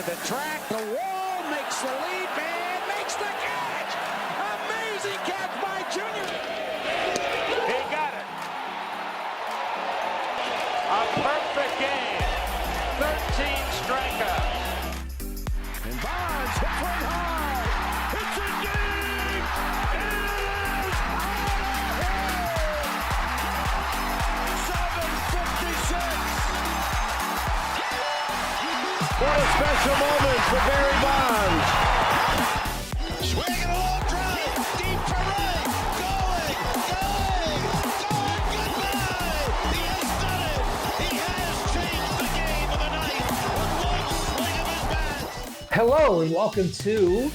to the track, the wall, makes the leap, and makes the catch! Amazing catch by Junior! He got it! A perfect game! 13 strikeouts. And Bonds hits one hard! It's a game! It is out of here! 7:56! What a special moment for Barry Bonds! Swinging a long drive, deep to right, going, goodbye! He has done it! He has changed the game of the night with one swing of his bat! Hello and welcome to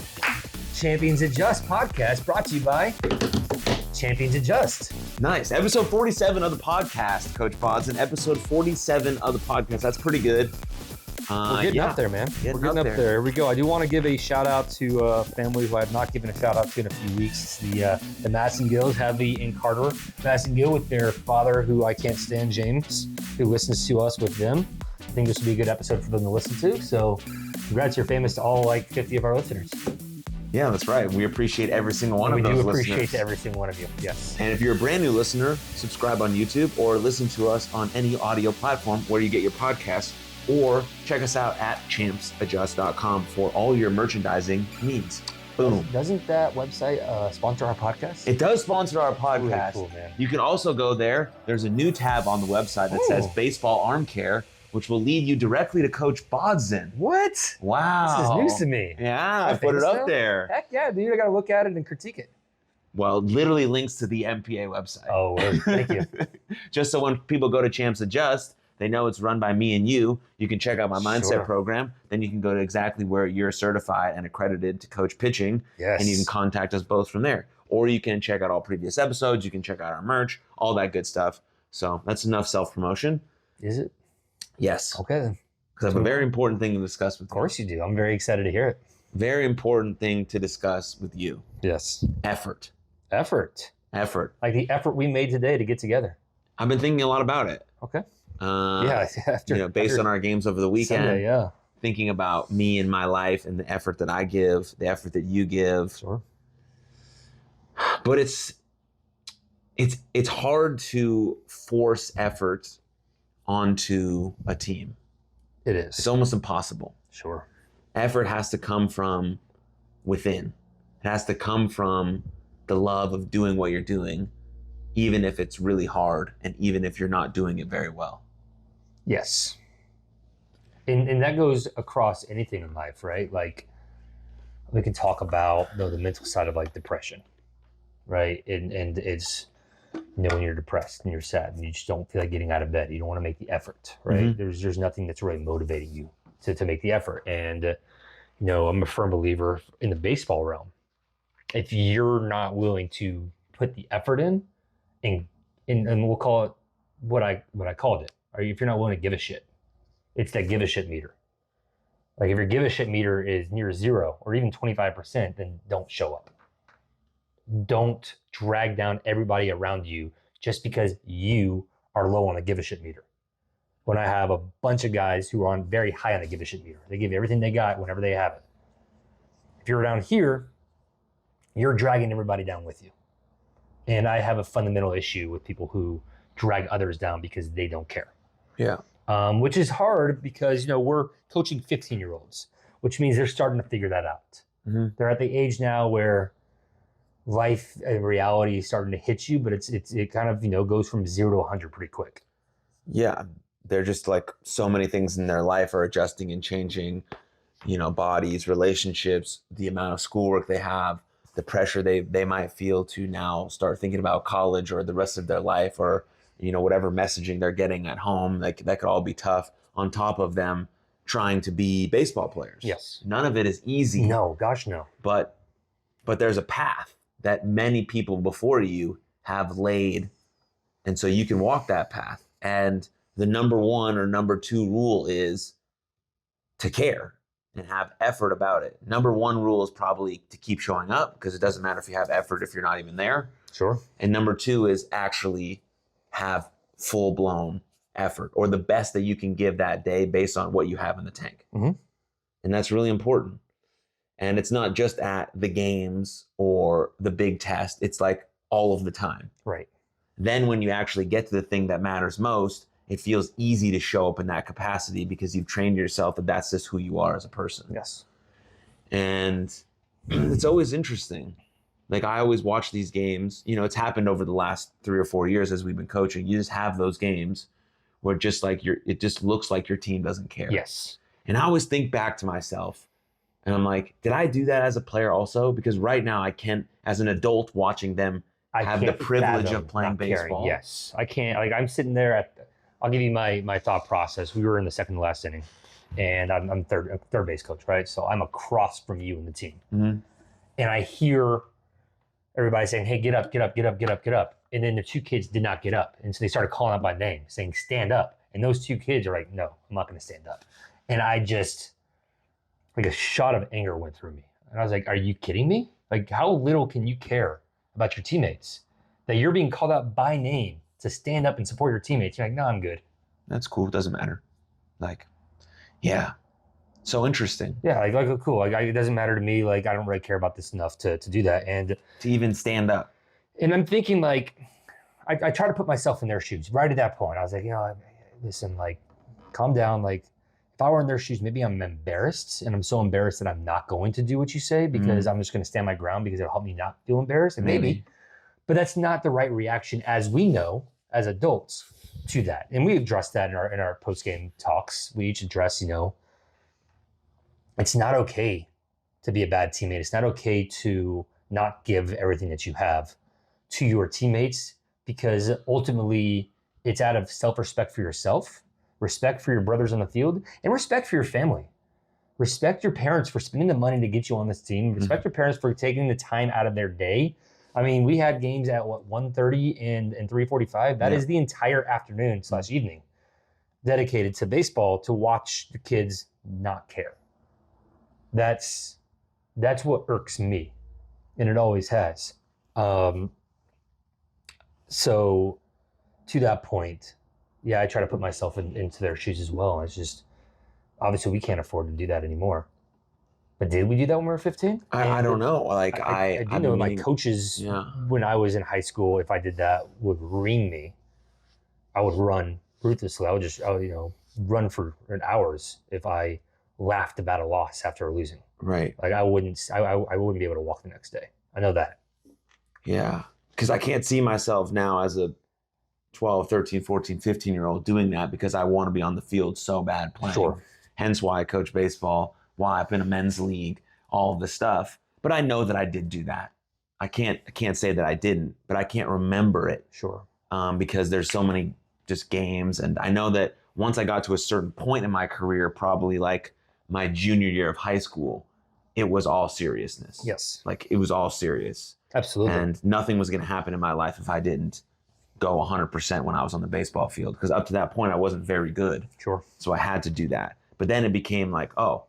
Champions Adjust podcast, brought to you by Champions Adjust. Nice. Episode 47 of the podcast, Coach Bodzin. Episode 47 of the podcast. That's pretty good. We're getting up there, man. We're getting up there. Here we go. I do want to give a shout out to a family who I have not given a shout out to in a few weeks. It's the Massengills, Heavy and Carter Massengill, with their father, who I can't stand, James, who listens to us with them. I think this would be a good episode for them to listen to. So congrats, you're famous to all 50 of our listeners. Yeah, that's right. We appreciate every single one of those listeners. We do appreciate every single one of you, yes. And if you're a brand new listener, subscribe on YouTube or listen to us on any audio platform where you get your podcasts, or check us out at champsadjust.com for all your merchandising needs. Boom. Doesn't that website sponsor our podcast? It does sponsor our podcast. Really cool, man. You can also go there. There's a new tab on the website that says Baseball Arm Care, which will lead you directly to Coach Bodzin. What? Wow. This is news to me. Yeah, I put it up there. Heck yeah, dude. I got to look at it and critique it. Well, literally links to the MPA website. Oh, word. Thank you. Just so when people go to Champs Adjust, they know it's run by me and you. You can check out my mindset program. Then you can go to exactly where you're certified and accredited to coach pitching. Yes. And you can contact us both from there. Or you can check out all previous episodes. You can check out our merch, all that good stuff. So that's enough self-promotion. Is it? Yes. Okay, then. Because I have a very important thing to discuss with you. Of course you do. I'm very excited to hear it. Very important thing to discuss with you. Yes. Effort. Effort. Like the effort we made today to get together. I've been thinking a lot about it. Okay. Based on our games over the weekend. Sunday, thinking about me and my life and the effort that I give, the effort that you give. Sure. But it's hard to force effort onto a team. It is. It's almost impossible. Sure. Effort has to come from within. It has to come from the love of doing what you're doing, even if it's really hard and even if you're not doing it very well. Yes. And that goes across anything in life, right? Like, we can talk about the mental side of depression, right? And it's, when you're depressed and you're sad and you just don't feel like getting out of bed, you don't want to make the effort, right? Mm-hmm. There's nothing that's really motivating you to make the effort. And, I'm a firm believer in the baseball realm. If you're not willing to put the effort in, and we'll call it what I called it, or if you're not willing to give a shit, it's that give a shit meter. Like, if your give a shit meter is near 0 or even 25%, then don't show up. Don't drag down everybody around you just because you are low on the give a shit meter. When I have a bunch of guys who are on very high on the give a shit meter, they give everything they got whenever they have it. If you're down here, you're dragging everybody down with you. And I have a fundamental issue with people who drag others down because they don't care. Yeah. Which is hard because, we're coaching 15-year-olds, which means they're starting to figure that out. Mm-hmm. They're at the age now where life and reality is starting to hit you, but it kind of, goes from 0 to 100 pretty quick. Yeah. They're just so many things in their life are adjusting and changing, bodies, relationships, the amount of schoolwork they have, the pressure they might feel to now start thinking about college or the rest of their life, or, whatever messaging they're getting at home. That could all be tough on top of them trying to be baseball players. Yes. None of it is easy. No, gosh, no. But there's a path that many people before you have laid. And so you can walk that path. And the number 1 or number 2 rule is to care and have effort about it. Number 1 rule is probably to keep showing up, because it doesn't matter if you have effort if you're not even there. Sure. And number 2 is actually have full-blown effort, or the best that you can give that day based on what you have in the tank. Mm-hmm. And that's really important. And it's not just at the games or the big test. It's like all of the time. Right. Then when you actually get to the thing that matters most, it feels easy to show up in that capacity because you've trained yourself that that's just who you are as a person. Yes. And it's always interesting. Like I always watch these games, you know, it's happened over the last 3 or 4 years as we've been coaching. You just have those games where just like it just looks like your team doesn't care. Yes. And I always think back to myself and I'm like, did I do that as a player also? Because right now I can't, as an adult watching them have the privilege of playing baseball. Caring. Yes. I can't, like I'm sitting there I'll give you my thought process. We were in the second to last inning and I'm third base coach, right? So I'm across from you and the team. Mm-hmm. And I hear everybody saying, hey, get up, get up, get up, get up, get up. And then the 2 kids did not get up. And so they started calling out by name, saying, stand up. And those 2 kids are like, no, I'm not going to stand up. And I just, like a shot of anger went through me. And I was like, are you kidding me? Like, how little can you care about your teammates? That you're being called out by name to stand up and support your teammates. You're like, no, I'm good. That's cool. It doesn't matter. Like, yeah. So interesting. Yeah, like cool. Like it doesn't matter to me. Like I don't really care about this enough to do that. And to even stand up. And I'm thinking like, I try to put myself in their shoes right at that point. I was like, you know, listen, like calm down. Like if I were in their shoes, maybe I'm embarrassed and I'm so embarrassed that I'm not going to do what you say because I'm just going to stand my ground because it'll help me not feel embarrassed. And maybe, but that's not the right reaction as we know as adults to that. And we addressed that in our post-game talks. We each address, you know, it's not okay to be a bad teammate. It's not okay to not give everything that you have to your teammates because ultimately it's out of self-respect for yourself, respect for your brothers on the field, and respect for your family. Respect your parents for spending the money to get you on this team. Respect your parents for taking the time out of their day. I mean, we had games at 1:30 and 3:45. That is the entire afternoon / evening dedicated to baseball to watch the kids not care. That's what irks me, and it always has. So to that point, yeah, I try to put myself into their shoes as well. It's just, obviously we can't afford to do that anymore. But did we do that when we were 15? I don't know. Like I do know my coaches, when I was in high school, if I did that, would ream me. I would run ruthlessly. I would run for hours if I laughed about a loss after losing. Right. Like I wouldn't be able to walk the next day. I know that. Yeah. Because I can't see myself now as a 12, 13, 14, 15-year-old doing that because I want to be on the field so bad playing. Sure. Hence why I coach baseball, why I've been a men's league, all of the stuff. But I know that I did do that. I can't say that I didn't, but I can't remember it. Sure. Because there's so many just games. And I know that once I got to a certain point in my career, probably like my junior year of high school, it was all seriousness. Yes. Like it was all serious. Absolutely. And nothing was going to happen in my life if I didn't go 100% when I was on the baseball field. Because up to that point, I wasn't very good. Sure. So I had to do that. But then it became like, oh,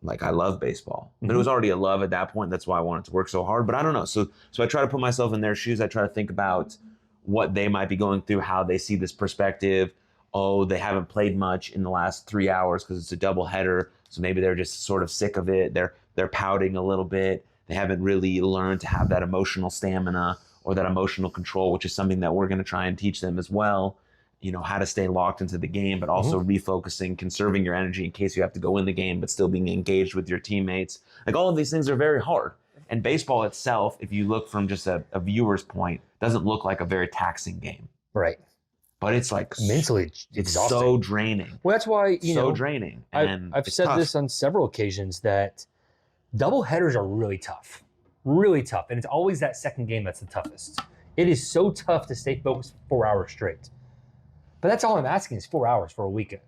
like I love baseball. But it was already a love at that point. That's why I wanted to work so hard. But I don't know. So I try to put myself in their shoes. I try to think about what they might be going through, how they see this perspective. Oh, they haven't played much in the last 3 hours because it's a doubleheader. So maybe they're just sort of sick of it. They're pouting a little bit. They haven't really learned to have that emotional stamina or that emotional control, which is something that we're going to try and teach them as well. You know, how to stay locked into the game, but also refocusing, conserving your energy in case you have to go in the game, but still being engaged with your teammates. Like all of these things are very hard. And baseball itself, if you look from just a viewer's point, doesn't look like a very taxing game. Right. But it's like mentally exhausting. So draining. Well, that's why, so draining. And I've said this on several occasions that double headers are really tough. Really tough. And it's always that second game that's the toughest. It is so tough to stay focused 4 hours straight. But that's all I'm asking is 4 hours for a weekend.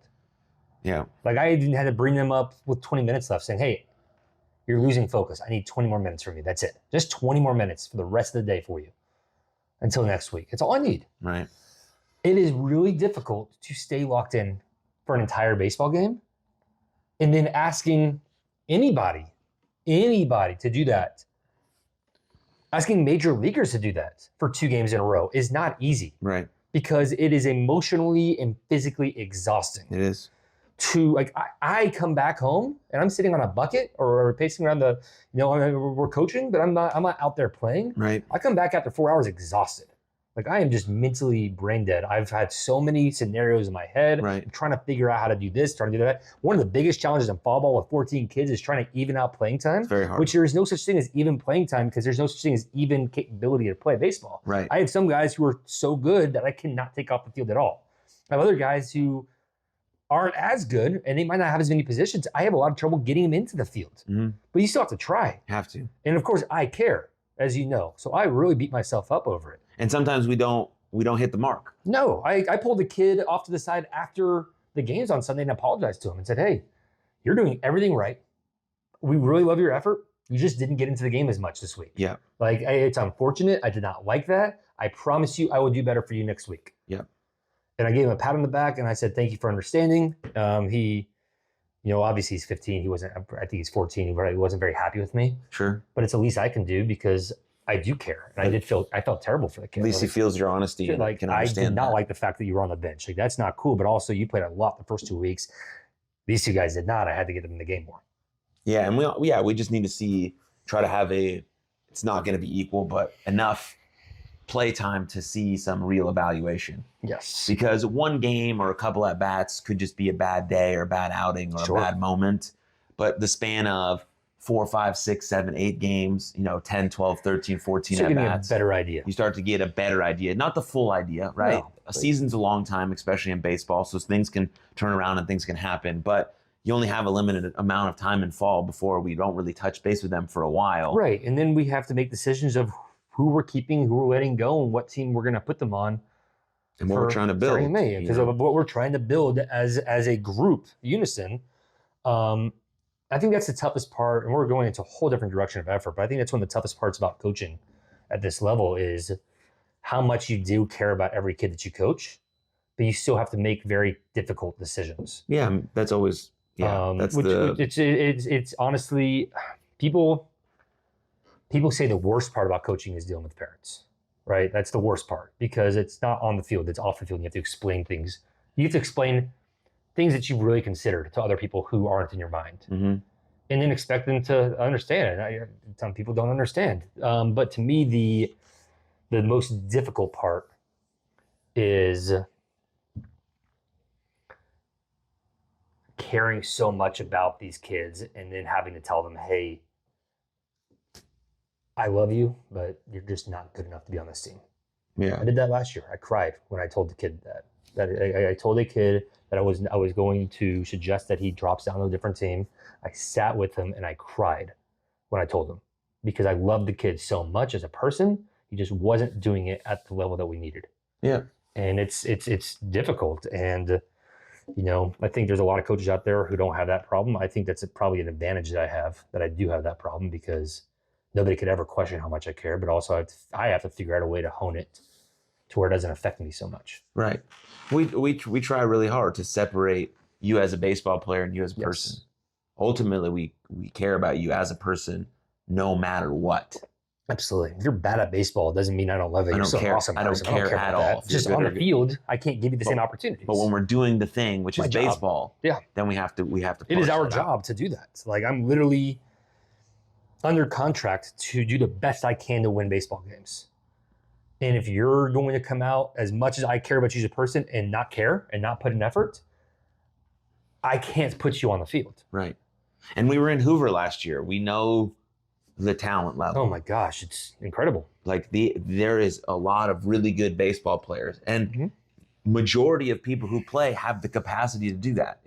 Yeah. Like I even had to bring them up with 20 minutes left saying, hey, you're losing focus. I need 20 more minutes from you. That's it. Just 20 more minutes for the rest of the day for you until next week. It's all I need. Right. It is really difficult to stay locked in for an entire baseball game and then asking anybody to do that. Asking major leaguers to do that for 2 games in a row is not easy. Right. Because it is emotionally and physically exhausting. It is. to like I come back home and I'm sitting on a bucket or pacing around the, we're coaching, but I'm not out there playing. Right. I come back after 4 hours exhausted. Like I am just mentally brain dead. I've had so many scenarios in my head. Right. I'm trying to figure out how to do this, trying to do that. One of the biggest challenges in fall ball with 14 kids is trying to even out playing time. It's very hard. Which there is no such thing as even playing time because there's no such thing as even capability to play baseball. Right. I have some guys who are so good that I cannot take off the field at all. I have other guys who aren't as good and they might not have as many positions. I have a lot of trouble getting them into the field. Mm-hmm. But you still have to try. Have to. And of course, I care, as you know. So I really beat myself up over it. And sometimes we don't hit the mark. No, I pulled the kid off to the side after the games on Sunday and apologized to him and said, hey, you're doing everything right. We really love your effort. You just didn't get into the game as much this week. Yeah. Like, it's unfortunate. I did not like that. I promise you I will do better for you next week. Yeah. And I gave him a pat on the back and I said, thank you for understanding. He, obviously he's 15. I think he's 14. He wasn't very happy with me. Sure. But it's the least I can do because I do care. And I felt terrible for the kid. At least he feels your honesty. Like, can I understand did not that. like the fact that you were on the bench. Like, that's not cool. But also, you played a lot the first 2 weeks. These two guys did not. I had to get them in the game more. Yeah, and we just need to try to have it's not going to be equal, but enough play time to see some real evaluation. Yes. Because one game or a couple at bats could just be a bad day or a bad outing or Sure. a bad moment. But the span of 4, 5, 6, 7, 8 games, 10, 12, 13, 14 So at give me a bats. better idea. You start to get a better idea, not the full idea, right? No, A season's a long time, especially in baseball, so things can turn around and things can happen. But you only have a limited amount of time in fall before we don't really touch base with them for a while. Right. And then we have to make decisions of who we're keeping, who we're letting go, and what team we're going to put them on. And what we're trying to build. Because of what we're trying to build as a group, unison. I think that's the toughest part, and we're going into a whole different direction of effort, but I think that's one of the toughest parts about coaching at this level is how much you do care about every kid that you coach, but you still have to make very difficult decisions. Yeah, that's always, it's honestly, people say the worst part about coaching is dealing with parents, right? That's the worst part because it's not on the field, it's off the field. You have to explain things. You have to explain things that you've really considered to other people who aren't in your mind. Mm-hmm. And then expect them to understand. Some people don't understand. But to me, the most difficult part is caring so much about these kids and then having to tell them, hey, I love you, but you're just not good enough to be on this team. Yeah. I did that last year. I cried when I told the kid that. I told a kid that I was going to suggest that he drops down to a different team. I sat with him and I cried when I told him because I loved the kid so much as a person. He just wasn't doing it at the level that we needed. Yeah. And it's difficult. And, I think there's a lot of coaches out there who don't have that problem. I think that's probably an advantage that I have, that I do have that problem because nobody could ever question how much I care, but also I have to figure out a way to hone it to where it doesn't affect me so much. Right. We try really hard to separate you as a baseball player and you as a person. Yes. Ultimately, we care about you as a person no matter what. Absolutely. If you're bad at baseball, it doesn't mean I don't love it. You're an awesome person. I don't care at all. Just on the field, I can't give you the same opportunities. But when we're doing the thing, which is baseball, then we have to. It is our job to do that. Like I'm literally under contract to do the best I can to win baseball games. And if you're going to come out as much as I care about you as a person and not care and not put in effort, I can't put you on the field. Right. And we were in Hoover last year. We know the talent level. Oh my gosh, it's incredible. Like there is a lot of really good baseball players, and majority of people who play have the capacity to do that.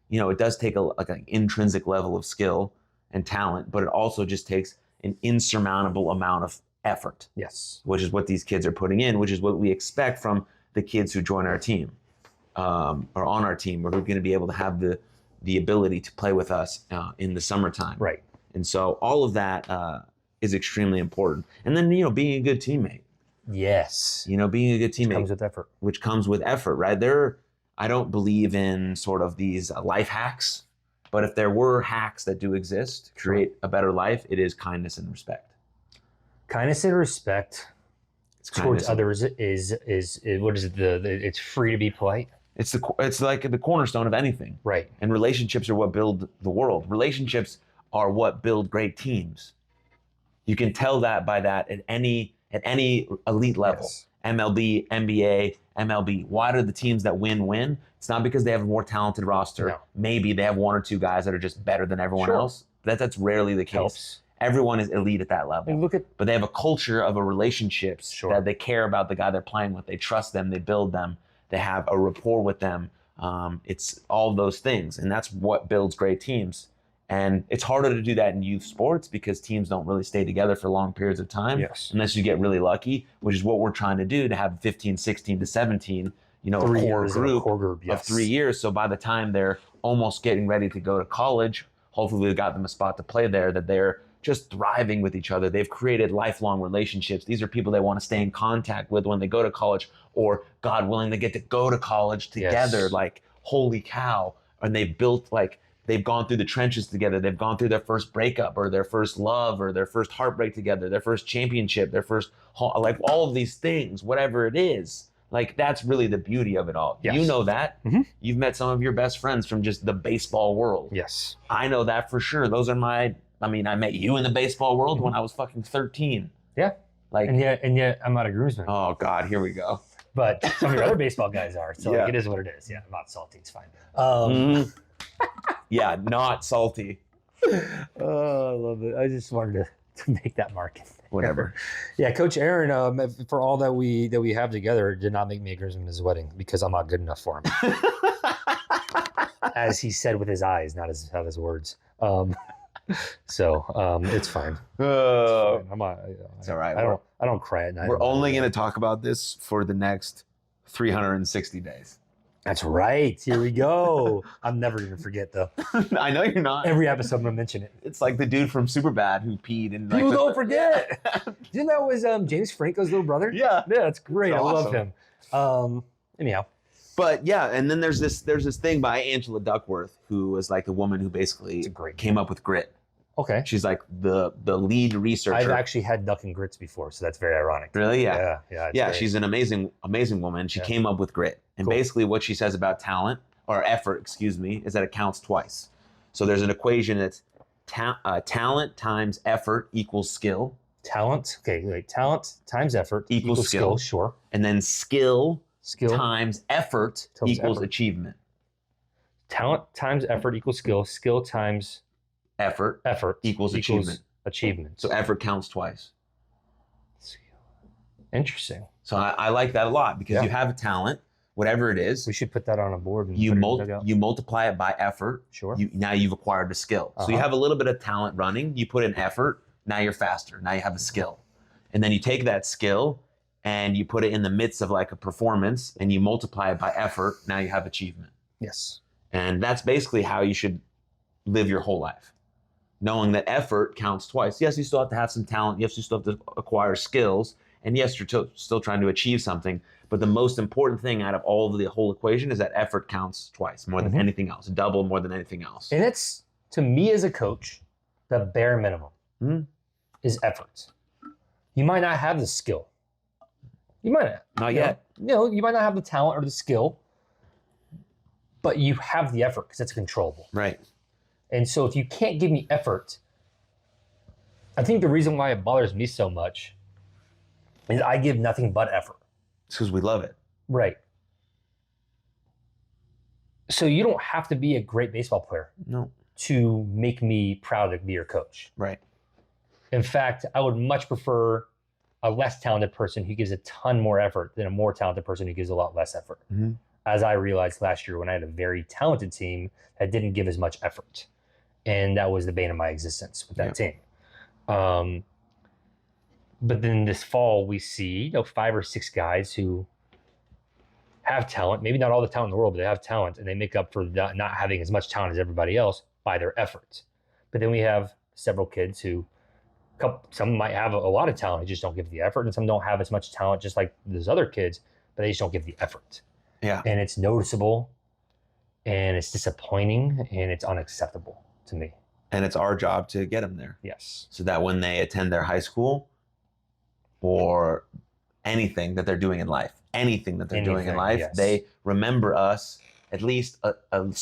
It does take an intrinsic level of skill and talent, but it also just takes an insurmountable amount of effort. Yes. Which is what these kids are putting in, which is what we expect from the kids who join our team or on our team, or who are going to be able to have the ability to play with us in the summertime. Right. And so all of that is extremely important. And then, being a good teammate. Yes. Being a good teammate. Which comes with effort. Right? I don't believe in sort of these life hacks, but if there were hacks that do exist to create a better life, it is kindness and respect. Kindness and respect towards others is what is it? It's free to be polite. It's like the cornerstone of anything. Right. And relationships are what build the world. Relationships are what build great teams. You can tell that by that at any elite level. Yes. MLB, NBA, MLB. Why do the teams that win? It's not because they have a more talented roster. No. Maybe they have one or two guys that are just better than everyone Sure. else. That's rarely the case. Helps. Everyone is elite at that level. And look at But they have a culture of a relationships Sure. that they care about the guy they're playing with. They trust them. They build them. They have a rapport with them. It's all those things. And that's what builds great teams. And it's harder to do that in youth sports because teams don't really stay together for long periods of time. Yes. Unless you get really lucky, which is what we're trying to do, to have 15, 16 to 17, a 3 core years in a group, core group, of yes. 3 years. So by the time they're almost getting ready to go to college, hopefully we've got them a spot to play there, that they're just thriving with each other. They've created lifelong relationships. These are people they want to stay in contact with when they go to college, or God willing, they get to go to college together. Yes. Like, holy cow. And they've gone through the trenches together. They've gone through their first breakup or their first love or their first heartbreak together, their first championship, their first, like all of these things, whatever it is. Like, that's really the beauty of it all. Yes. You know that. Mhm. You've met some of your best friends from just the baseball world. Yes. I know that for sure. Those are I met you in the baseball world when I was fucking 13. Yeah. Like, And yet I'm not a groomsman. oh God, here we go. But some of your other baseball guys are. So Yeah. like, it is what it is. Yeah, I'm not salty. It's fine. Mhm. Yeah, not salty. Oh, I love it. I just wanted to make that mark. Whatever. Yeah, Coach Aaron, for all that we have together, did not make me a groomsman at his wedding because I'm not good enough for him. As he said with his eyes, not his words. So it's fine. Oh, I'm not, it's all right. I don't cry at night. We're only going to talk about this for the next 360 days. That's right. Here we go. I'm never going to forget, though. I know you're not. Every episode, I'm going to mention it. It's like the dude from Superbad who peed in. People don't forget. Didn't that was James Franco's little brother? Yeah. Yeah, that's great. That's I love awesome. him. Anyhow. But yeah, and then there's this thing by Angela Duckworth, who was like the woman who basically came up with grit. Okay. She's like the lead researcher. I've actually had duck and grits before, so that's very ironic. Really? Yeah. Yeah. Yeah, she's an amazing woman. She came up with grit. And Cool. basically what she says about talent, or effort, excuse me, is that it counts twice. So there's an equation that's talent times effort equals skill. Talent. Okay, wait. Talent times effort Equals skill. Sure. And then skill Times times effort equals achievement. Talent times effort equals skill. Skill times Effort equals achievement. Achievement. So effort counts twice. Interesting. So I like that a lot because you have a talent, whatever it is. We should put that on a board. And You put it in the dugout. you multiply it by effort. Sure. Now you've acquired a skill. So you Uh-huh. have a little bit of talent running. You put in effort. Now you're faster. Now you have a skill. And then you take that skill and you put it in the midst of like a performance and you multiply it by effort. Now you have achievement. Yes. And that's basically how you should live your whole life. Knowing that effort counts twice. Yes, you still have to have some talent. Yes, you still have to acquire skills. And yes, you're still trying to achieve something. But the most important thing out of all of the whole equation is that effort counts twice, more than anything else. Double more than anything else. And it's, to me as a coach, the bare minimum is effort. You might not have the skill. You might not. Not yet. You might not have the talent or the skill, but you have the effort because it's controllable. Right. And so if you can't give me effort, I think the reason why it bothers me so much is I give nothing but effort. It's because we love it. Right. So you don't have to be a great baseball player No. to make me proud to be your coach. Right. In fact, I would much prefer a less talented person who gives a ton more effort than a more talented person who gives a lot less effort. Mhm. As I realized last year when I had a very talented team that didn't give as much effort. And that was the bane of my existence with that team. But then this fall, we see 5 or 6 guys who have talent, maybe not all the talent in the world, but they have talent, and they make up for not having as much talent as everybody else by their effort. But then we have several kids who, some might have a lot of talent, they just don't give the effort, and some don't have as much talent, just like those other kids, but they just don't give the effort. Yeah. And it's noticeable, and it's disappointing, and it's unacceptable to me. And it's our job to get them there. Yes. So that when they attend their high school or anything that they're doing in life. Anything that they're doing in life, yes. they remember us, at least a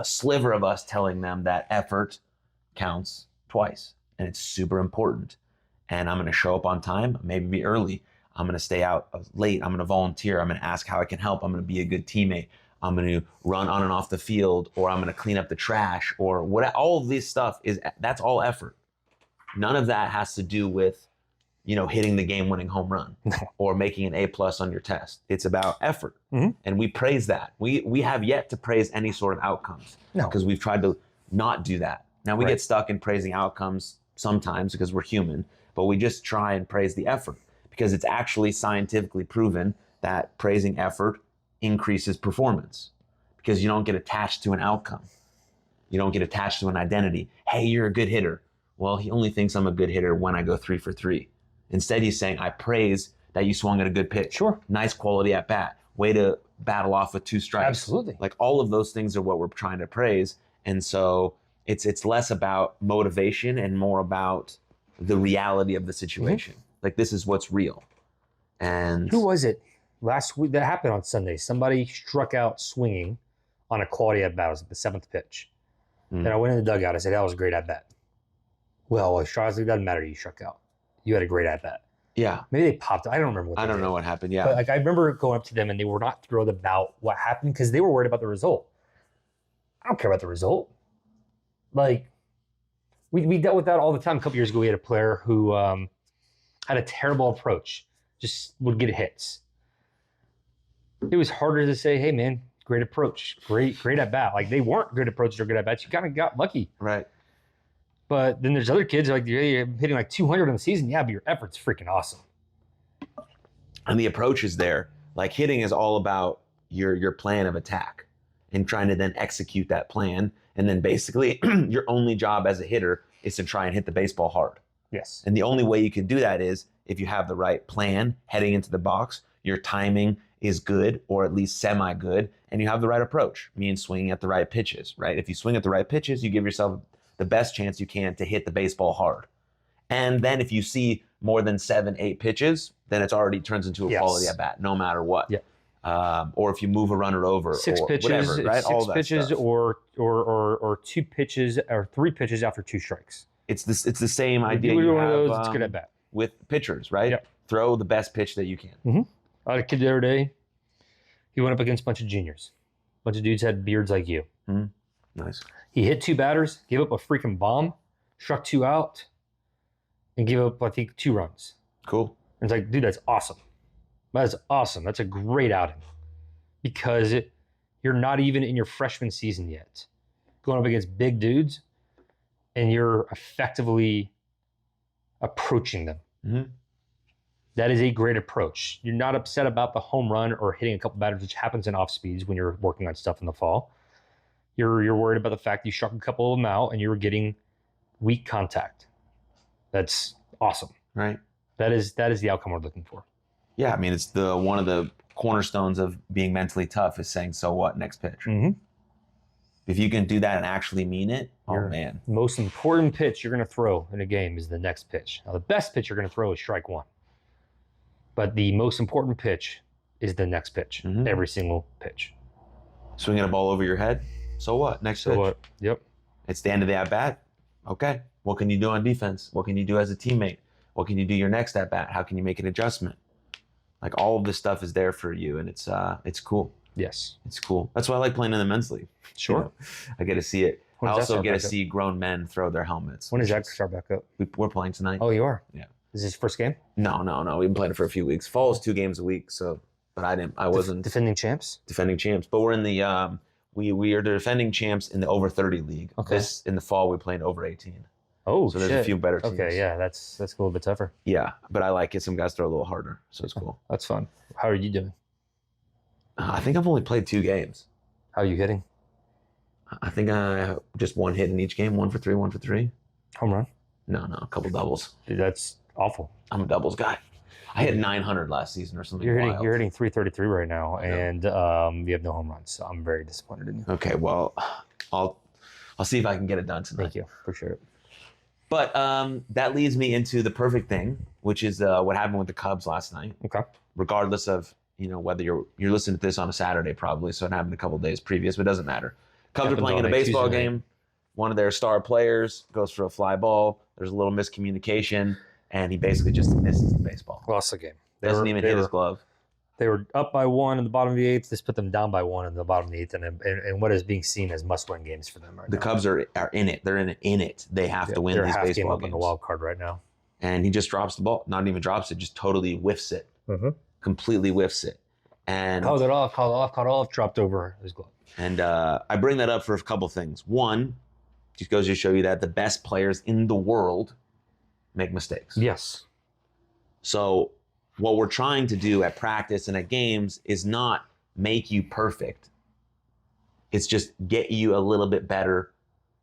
sliver of us telling them that effort counts twice. And it's super important. And I'm going to show up on time, maybe be early. I'm going to stay out late. I'm going to volunteer. I'm going to ask how I can help. I'm going to be a good teammate. I'm going to run on and off the field, or I'm going to clean up the trash, or what. All of this stuff that's all effort. None of that has to do with, hitting the game-winning home run or making an A+ on your test. It's about effort, and we praise that. We have yet to praise any sort of outcomes because we've tried to not do that. Now we get stuck in praising outcomes sometimes because we're human, but we just try and praise the effort because it's actually scientifically proven that praising effort increases performance because you don't get attached to an outcome. You don't get attached to an identity. Hey, you're a good hitter. Well, he only thinks I'm a good hitter when I go 3 for 3. Instead, he's saying, I praise that you swung at a good pitch. Sure. Nice quality at bat. Way to battle off with 2 strikes. Absolutely. Like all of those things are what we're trying to praise. And so it's less about motivation and more about the reality of the situation. Like this is what's real. And who was it last week that happened on Sunday? Somebody struck out swinging on a quality at bat. It was at the 7th pitch. And I went in the dugout. I said, that was a great at bat. Well, it doesn't matter. You struck out. You had a great at bat. Yeah. Maybe they popped. I don't remember what they I don't did. know what happened. Yeah. But I remember going up to them and they were not thrilled about what happened because they were worried about the result. I don't care about the result. Like, we dealt with that all the time. A couple years ago, we had a player who had a terrible approach, just would get hits. It was harder to say, hey, man, great approach, great at bat. Like, they weren't good approaches or good at bats. You kind of got lucky. Right. But then there's other kids like, you're hitting like 200 in the season. Yeah, but your effort's freaking awesome. And the approach is there. Like hitting is all about your plan of attack and trying to then execute that plan. And then basically your only job as a hitter is to try and hit the baseball hard. Yes. And the only way you can do that is if you have the right plan heading into the box, your timing is good or at least semi-good, and you have the right approach, meaning swinging at the right pitches, right? If you swing at the right pitches, you give yourself the best chance you can to hit the baseball hard. And then if you see more than 7, 8 pitches, then it's already turns into a quality at bat, no matter what. Yeah. Or if you move a runner over, 6 or pitches, whatever, right? 6 all that pitches, stuff. or 2 pitches, or 3 pitches after 2 strikes. It's the same idea You you do one have of those, it's good at bat. with pitchers, right? Yep. Throw the best pitch that you can. Mm-hmm. I had a kid the other day. He went up against a bunch of juniors. A bunch of dudes had beards like you. Mm-hmm. Nice. He hit 2 batters, gave up a freaking bomb, struck 2 out, and gave up, I think, 2 runs. Cool. And it's like, dude, that's awesome. That is awesome. That's a great outing. Because you're not even in your freshman season yet. Going up against big dudes, and you're effectively approaching them. Mm-hmm. That is a great approach. You're not upset about the home run or hitting a couple batters, which happens in off speeds when you're working on stuff in the fall. You're worried about the fact you struck a couple of them out and you were getting weak contact. That's awesome. Right. That is the outcome we're looking for. Yeah, I mean, it's one of the cornerstones of being mentally tough is saying, so what, next pitch. Mm-hmm. If you can do that and actually mean it, man. The most important pitch you're going to throw in a game is the next pitch. Now, the best pitch you're going to throw is strike 1. But the most important pitch is the next pitch, every single pitch. Swinging a ball over your head, so what, next pitch. What? Yep. It's the end of the at-bat. Okay, what can you do on defense? What can you do as a teammate? What can you do your next at-bat? How can you make an adjustment? Like all of this stuff is there for you, and it's cool. Yes. It's cool. That's why I like playing in the men's league. Sure. You know, I get to see it. When I does that also start get to back up? see grown men throw their helmets. When does that start back up? We're playing tonight. Oh, you are? Yeah. Is this your first game? No. We've been playing it for a few weeks. Fall is 2 games a week, so but I wasn't Defending champs? defending champs. But we're in the we are the defending champs in the over 30 league. Okay. In the fall we played over 18. Oh, So there's a few better teams. Okay, yeah, that's a little bit tougher. Yeah, but I like it. Some guys throw a little harder, so it's cool. That's fun. How are you doing? I think I've only played 2 games. How are you hitting? I think I just 1 hit in each game, 1 for 3, 1 for 3. Home run? No, a couple doubles. Dude, that's awful. I'm a doubles guy. I hit 900 last season or something. You're wild. hitting 333 right now, Yeah. and you have no home runs. So I'm very disappointed in you. Okay, well, I'll see if I can get it done tonight. Thank you. Appreciate it. But that leads me into the perfect thing, which is what happened with the Cubs last night. Okay. Regardless of whether you're listening to this on a Saturday, probably, so it happened a couple days previous, but it doesn't matter. Cubs are playing in a baseball game. One of their star players goes for a fly ball. There's a little miscommunication, and he basically just misses the baseball. Lost the game. Doesn't even hit his glove. They were up by 1 in the bottom of the 8th. This put them down by 1 in the bottom of the 8th, and what is being seen as must-win games for them right now. The Cubs are in it. They're in it. They have to win these baseball games. They're half game up in the wild card right now. And he just drops the ball. Not even drops it, just totally whiffs it. Mm-hmm. Completely whiffs it. And called off, dropped over his glove. And I bring that up for a couple things. One, just goes to show you that the best players in the world make mistakes. Yes. So what we're trying to do at practice and at games is not make you perfect. It's just get you a little bit better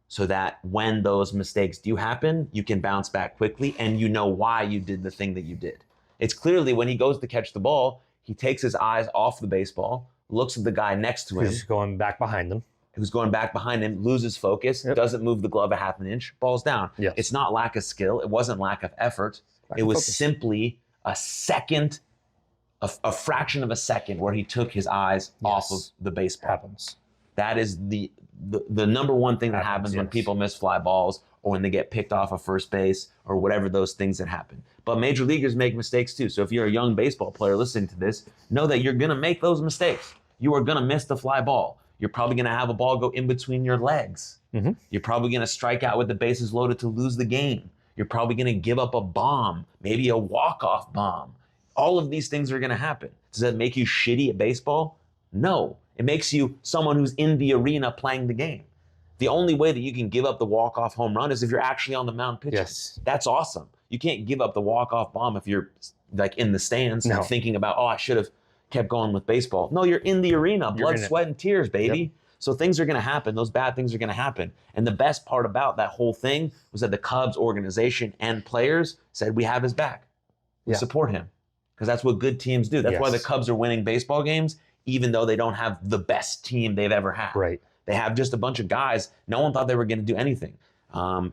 so that when those mistakes do happen, you can bounce back quickly and you know why you did the thing that you did. It's clearly when he goes to catch the ball, he takes his eyes off the baseball, looks at the guy next to him. Who's going back behind him. Who's going back behind him, loses focus, doesn't move the glove a half an inch, ball's down. Yes. It's not lack of skill. It wasn't lack of effort. It was simply a second, a fraction of a second where he took his eyes off of the baseball. Happens. That is the number one thing that happens when people miss fly balls or when they get picked off of first base or whatever those things that happen. But major leaguers make mistakes too. So if you're a young baseball player listening to this, know that you're going to make those mistakes. You are going to miss the fly ball. You're probably going to have a ball go in between your legs. Mm-hmm. You're probably going to strike out with the bases loaded to lose the game. You're probably going to give up a bomb, maybe a walk-off bomb. All of these things are going to happen. Does that make you shitty at baseball? No. It makes you someone who's in the arena playing the game. The only way that you can give up the walk-off home run is if you're actually on the mound pitching. Yes. That's awesome. You can't give up the walk-off bomb if you're like in the stands and thinking about, I should have kept going with baseball. No, you're in the arena, blood, sweat, and tears, baby. Yep. So things are going to happen. Those bad things are going to happen. And the best part about that whole thing was that the Cubs organization and players said, we have his back. We support him. Because that's what good teams do. That's why the Cubs are winning baseball games, even though they don't have the best team they've ever had. Right. They have just a bunch of guys. No one thought they were going to do anything.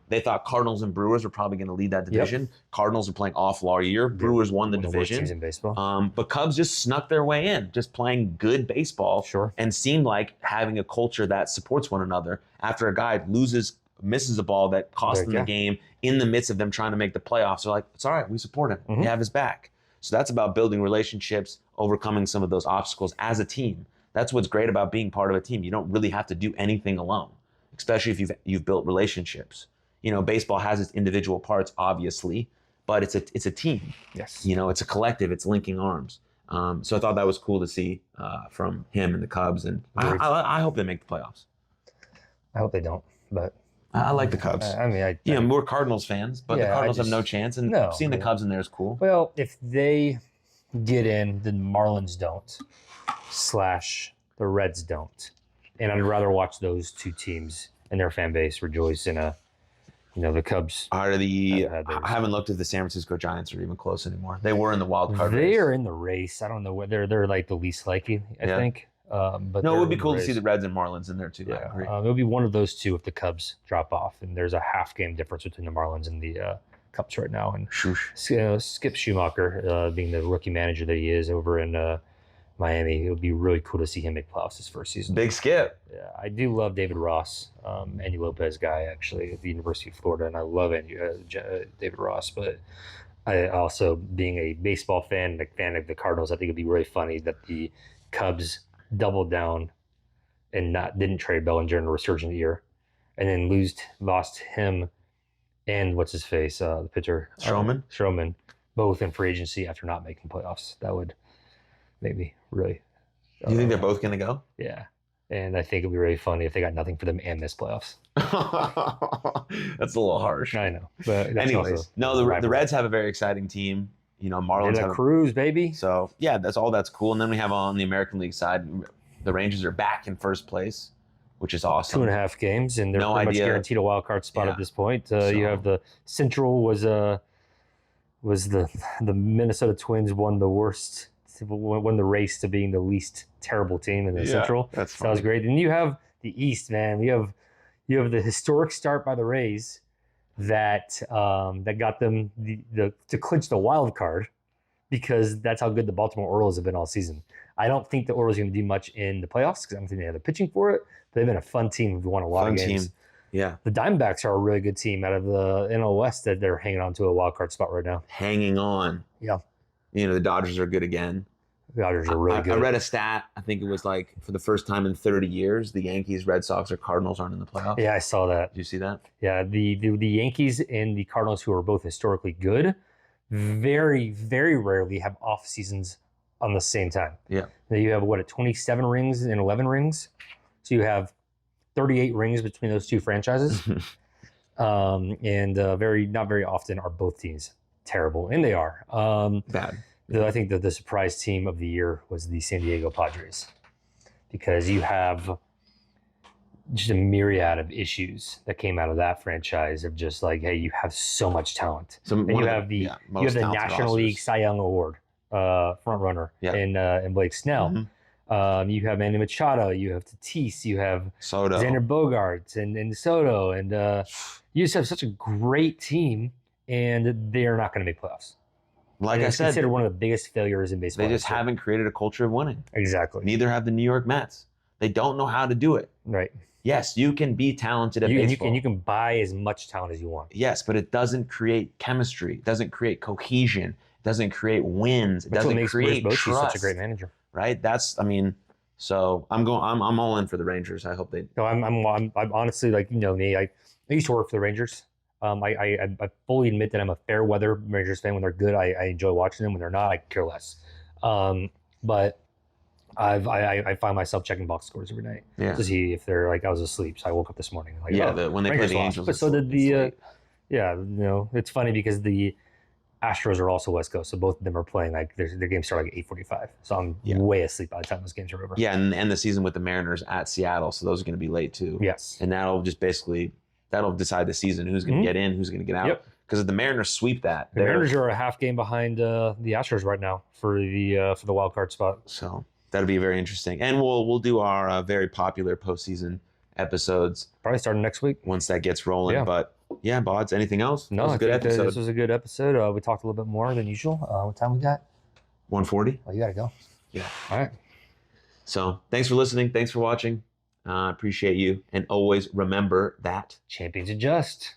They thought Cardinals and Brewers were probably going to lead that division. Yep. Cardinals are playing awful all year. Brewers won the division. In baseball. But Cubs just snuck their way in, just playing good baseball. Sure. And seemed like having a culture that supports one another. After a guy misses a ball that cost them the game in the midst of them trying to make the playoffs, they're like, it's all right, we support him. Mm-hmm. We have his back. So that's about building relationships, overcoming some of those obstacles as a team. That's what's great about being part of a team. You don't really have to do anything alone, especially if you've built relationships. Baseball has its individual parts, obviously, but it's a team. Yes. It's a collective. It's linking arms. So I thought that was cool to see from him and the Cubs, and I hope they make the playoffs. I hope they don't, but I like the Cubs. We're Cardinals fans, but the Cardinals have no chance, and seeing the Cubs in there is cool. Well, if they get in, the Marlins don't, / the Reds don't. And I'd rather watch those two teams and their fan base rejoice in the Cubs. I haven't looked if the San Francisco Giants are even close anymore. They were in the wild card race. They are in the race. I don't know whether they're like the least likely, I think. But no, it would be cool to see the Reds and Marlins in there too. Yeah, it would be one of those two if the Cubs drop off. And there's a half game difference between the Marlins and the Cubs right now. And Skip Schumacher, being the rookie manager that he is over in Miami, it would be really cool to see him make playoffs his first season. Big Skip. Yeah, I do love David Ross, Andy Lopez guy actually at the University of Florida, and I love David Ross. But I also, being a baseball fan, fan of the Cardinals, I think it'd be really funny that the Cubs doubled down and didn't trade Bellinger in a resurgent year, and then lost him and what's his face, the pitcher Stroman, both in free agency after not making playoffs. That would maybe really. You think they're both going to go? Yeah. And I think it'd be really funny if they got nothing for them and missed playoffs. That's a little harsh. I know. But anyways, the Reds have a very exciting team. Marlins have Cruz, baby. So, yeah, that's cool. And then we have on the American League side, the Rangers are back in first place, which is awesome. 2.5 games, and they're pretty much guaranteed a wild card spot at this point. You have the Central was the Minnesota Twins won the race to being the least terrible team in the Central. That was great. And you have the East, man. You have the historic start by the Rays, that got them to clinch the wild card, because that's how good the Baltimore Orioles have been all season. I don't think the Orioles are going to do much in the playoffs because I don't think they have the pitching for it. They've been a fun team who've won a lot of games. Team. Yeah. The Diamondbacks are a really good team out of the NL West that they're hanging on to a wild card spot right now. Hanging on. Yeah. The Dodgers are good again. The Dodgers are really good. I read a stat. I think it was like for the first time in 30 years, the Yankees, Red Sox, or Cardinals aren't in the playoffs. Yeah, I saw that. Did you see that? Yeah, the Yankees and the Cardinals, who are both historically good, very, very rarely have off seasons on the same time. Yeah. Now you have 27 rings and 11 rings, so you have 38 rings between those two franchises, and not very often are both teams terrible, and they are Bad. I think that the surprise team of the year was the San Diego Padres, because you have just a myriad of issues that came out of that franchise of just like, hey, you have so much talent. And you have the National League Cy Young Award front runner in Blake Snell. Mm-hmm. You have Manny Machado, you have Tatis, you have Soto, Xander Bogaerts, and Soto, and you just have such a great team, and they're not going to make playoffs. Like I said, considered one of the biggest failures in baseball. They just haven't created a culture of winning. Exactly. Neither have the New York Mets. They don't know how to do it. Right. Yes, you can be talented at baseball. You can buy as much talent as you want. Yes, but it doesn't create chemistry. It doesn't create cohesion. It doesn't create wins. It doesn't create trust. Such a great manager. Right? So I'm all in for the Rangers. I hope they. No, I'm honestly, like, me. I used to work for the Rangers. I fully admit that I'm a fair weather Rangers fan. When they're good, I enjoy watching them. When they're not, I care less. But I find myself checking box scores every night to see if they're like, I was asleep, so I woke up this morning. Like, when they play the Angels. But so did it's funny because the Astros are also West Coast, so both of them are playing like their games start like 8:45. So I'm way asleep by the time those games are over. Yeah, and end the season with the Mariners at Seattle, so those are going to be late too. Yes, and that'll decide the season, who's going to get in, who's going to get out. Because if the Mariners sweep that, the Mariners are a half game behind the Astros right now for the wild card spot. So that'll be very interesting, and we'll do our very popular postseason episodes probably starting next week once that gets rolling. Yeah. But yeah, Bods, anything else? No, I think this was a good episode. We talked a little bit more than usual. What time we got? 1:40. Oh, you gotta go. Yeah. All right. So thanks for listening. Thanks for watching. Appreciate you, and always remember that champions adjust.